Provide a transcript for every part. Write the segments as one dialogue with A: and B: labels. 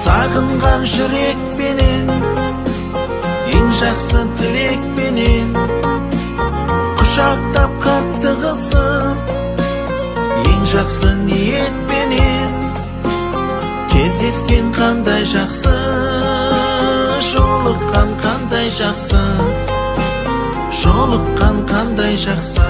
A: Сағынған жүрекпенен, ең жақсы тілекпенен, құшақтап қатты қысып, ең жақсы ниетпенен, кездескен қандай жақсы, жолыққан қандай жақсы, жолыққан қандай жақсы.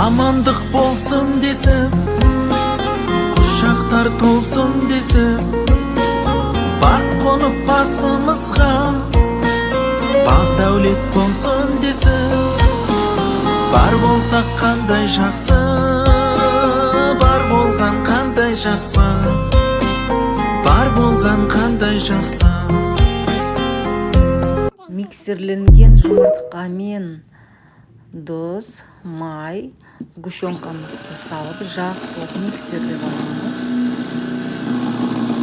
A: Амандық болсын десіп, құшақтар толсын десіп, бақ қонып басымызға, бақ дәулет қонсын десіп, бар болсақ қандай жақсы, бар болған қандай жақсы, бар болған қандай жақсы.
B: Миксерленген жұмыртқамен тұз, май, сгущенкамызды салып, жақсылап миксерлеп аламыз.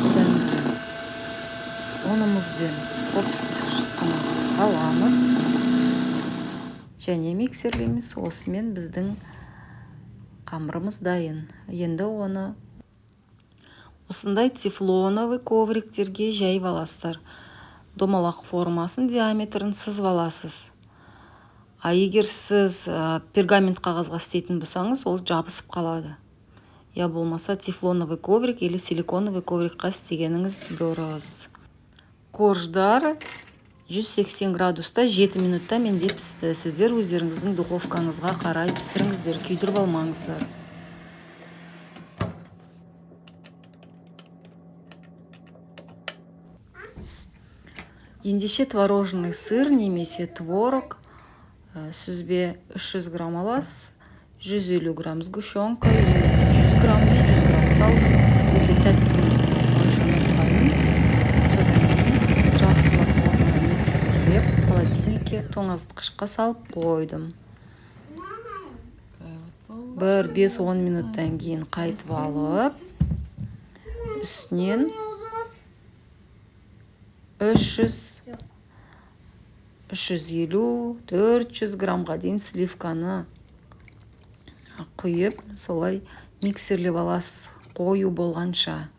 B: Одан кейін ұнымызбен қопсышытқымызды саламыз және миксерлейміз. Осымен біздің қамырымыз дайын. Енді оны осындай тефлоновый ковриктерге жайып аласыздар. Домалақ формасын диаметрін сызып аласыз. А егер сіз пергамент қағазға істейтін болсаңыз, ол жабысып қалады. Я болмаса тефлоновый коврик или силиконовый коврикқа істегеніңіз дұрыс. Корждар 180 градуста 7 минутта менде пісті. Сіздер өздеріңіздің духовкаңызға қарай пісіріңіздер, күйдіріп алмаңыздар. Ендеше творожный сыр немесе творог сүзбе 300 грамм аласыз, 150 грамм сгущенка, 100 грамм мен 100 грамм салдым. Өте тәтті жақсылап миксерлеп, холодильникке тоңазытқышқа салып қойдым. Бір 5-10 минуттан кейін қайтып алып, үстінен 350-400 граммға дейін сливканы құйып, солай миксерлеп аласыз қою болғанша.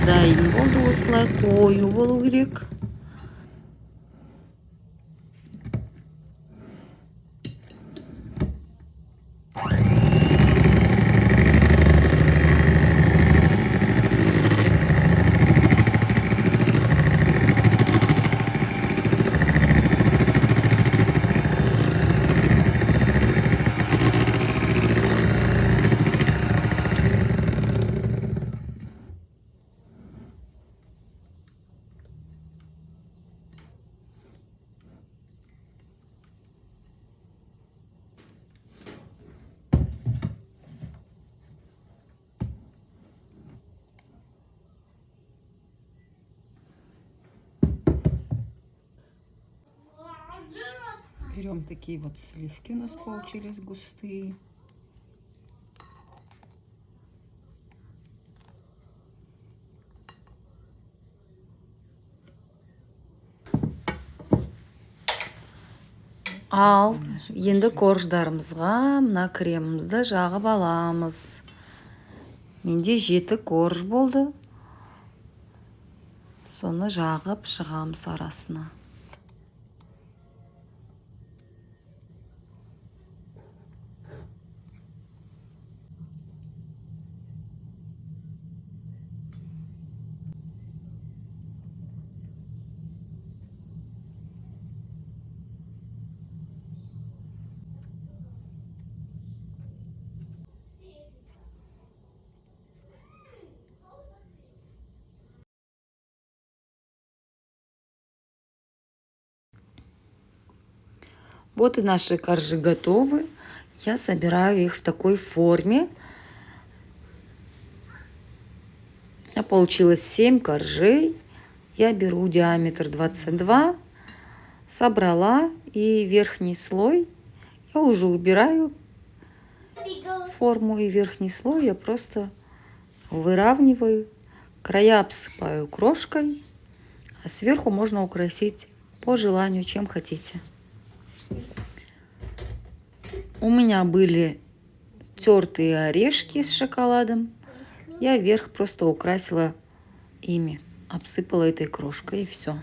B: Дайын болды, осылай қою болу керек. Берем такие вот сливки, у нас получились густые. Ал енді корждарымызға мына кремімізді жағып аламыз. Менде 7 корж болды. Соны жағып шығамыз арасына. Вот и наши коржи готовы. Я собираю их в такой форме. У меня получилось 7 коржей. Я беру диаметр 22, собрала, и верхний слой я уже убираю форму, и верхний слой я просто выравниваю. Края обсыпаю крошкой, а сверху можно украсить по желанию, чем хотите. У меня были тертые орешки с шоколадом. Я вверх просто украсила ими, обсыпала этой крошкой, и все.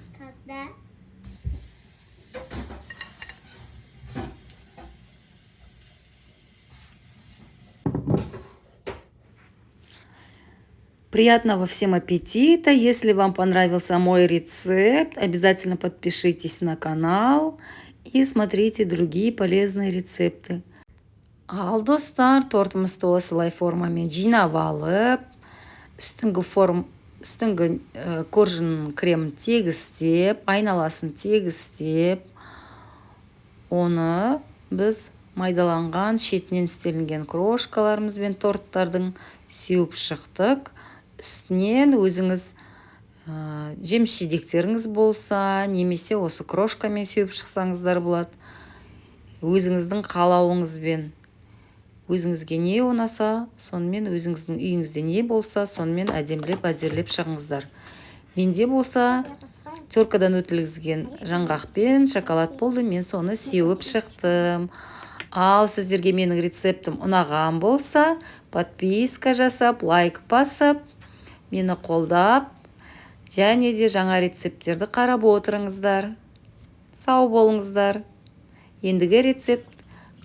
B: Приятного всем аппетита! Если вам понравился мой рецепт, обязательно подпишитесь на канал и смотрите другие полезные рецепты. Ал достар, тортымызды осылай формамен жинап алып, үстіңгі коржын кремін тегістеп, айналасын тегістеп, оны біз майдаланған шетінен істелінген крошкаларымызбен торттардың сеуіп шықтық. Үстінен өзіңіз жеміс жидектеріңіз болса, немесе осы крошкамен сеуіп шықсаңыздар болады. Өзіңіздің қалауыңызбен, өзіңізге не ұнаса, сонымен өзіңіздің үйіңізде не болса, сонымен әдемілеп әзірлеп шығыңыздар. Менде болса, теркадан өтілгізген жаңғақпен шоколад болды, мен соны сеуіп шықтым. Ал сіздерге менің рецептім ұнаған болса, подписка жасап, лайк басып, мені қолдап, және де жаңа рецептерді қарап отырыңыздар. Сау болыңыздар. Ендігі рецепт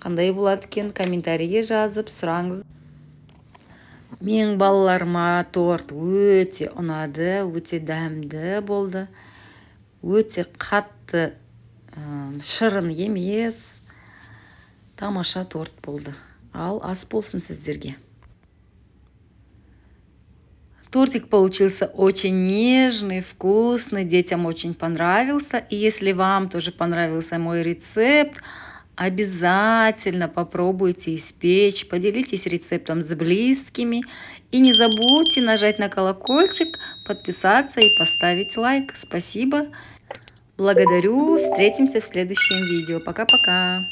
B: қандай болады екен, комментарийге жазып сұраңыз. Менің балаларыма торт өте ұнады, өте дәмді болды. Өте қатты шырын емес, тамаша торт болды. Ал ас болсын сіздерге. Тортик получился очень нежный, вкусный, детям очень понравился. И если вам тоже понравился мой рецепт, обязательно попробуйте испечь, поделитесь рецептом с близкими. И не забудьте нажать на колокольчик, подписаться и поставить лайк. Спасибо, благодарю, встретимся в следующем видео. Пока-пока.